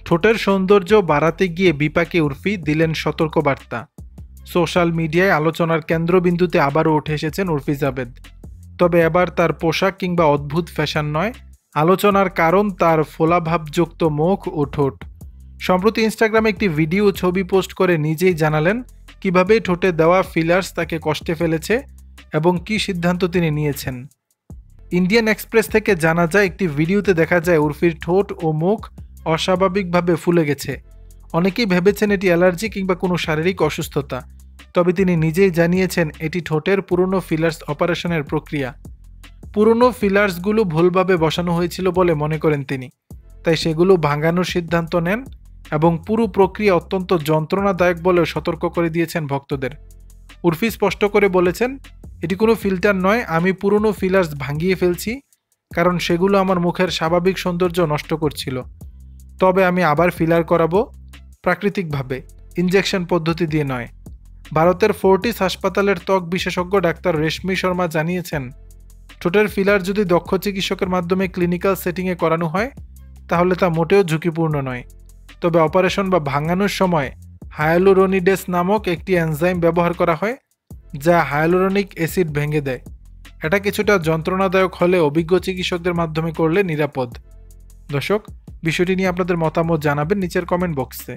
ঠোঁটের সৌন্দর্য বাড়াতে গিয়ে বিপাকে উর্ফি দিলেন সতর্কবার্তা। সোশ্যাল মিডিয়ায় আলোচনার কেন্দ্রবিন্দুতে আবারও উঠে এসেছেন উর্ফি জাবেদ। তবে এবার তার পোশাক কিংবা অদ্ভুত ফ্যাশন নয়, আলোচনার কারণ তার ফোলাভাবযুক্ত মুখ ও ঠোঁট। সম্প্রতি ইনস্টাগ্রামে একটি ভিডিও ছবি পোস্ট করে নিজেই জানালেন কিভাবে ঠোঁটে দেওয়া ফিলার্স তাকে কষ্টে ফেলেছে এবং কী সিদ্ধান্ত তিনি নিয়েছেন। ইন্ডিয়ান এক্সপ্রেস থেকে জানা যায়, একটি ভিডিওতে দেখা যায় উর্ফির ঠোঁট ও মুখ অস্বাভাবিকভাবে ফুলে গেছে। অনেকেই ভেবেছেন এটি অ্যালার্জি কিংবা কোনো শারীরিক অসুস্থতা। তবে তিনি নিজেই জানিয়েছেন এটি ঠোঁটের পুরনো ফিলার্স অপারেশনের প্রক্রিয়া। পুরনো ফিলার্সগুলো ভুলভাবে বসানো হয়েছিল বলে মনে করেন তিনি, তাই সেগুলো ভাঙানোর সিদ্ধান্ত নেন এবং পুরো প্রক্রিয়া অত্যন্ত যন্ত্রণাদায়ক বলেও সতর্ক করে দিয়েছেন ভক্তদের। উর্ফি স্পষ্ট করে বলেছেন, এটি কোনো ফিল্টার নয়, আমি পুরনো ফিলার্স ভাঙিয়ে ফেলছি কারণ সেগুলো আমার মুখের স্বাভাবিক সৌন্দর্য নষ্ট করছিল। তবে আমি আবার ফিলার করাবো, প্রাকৃতিকভাবে, ইনজেকশন পদ্ধতি দিয়ে নয়। ভারতের ফোর্টিস হাসপাতালের ত্বক বিশেষজ্ঞ ডাক্তার রেশমি শর্মা জানিয়েছেন, ঠোঁটের ফিলার যদি দক্ষ চিকিৎসকের মাধ্যমে ক্লিনিক্যাল সেটিংয়ে করানো হয় তাহলে তা মোটেও ঝুঁকিপূর্ণ নয়। তবে অপারেশন বা ভাঙানোর সময় হায়ালুরোনিডেস নামক একটি এনজাইম ব্যবহার করা হয় যা হায়ালুরোনিক অ্যাসিড ভেঙে দেয়। এটা কিছুটা যন্ত্রণাদায়ক হলে অভিজ্ঞ চিকিৎসকদের মাধ্যমে করলে নিরাপদ। দর্শক, বিষয়টি নিয়ে আপনাদের মতামত জানাবেন নিচের কমেন্ট বক্সে।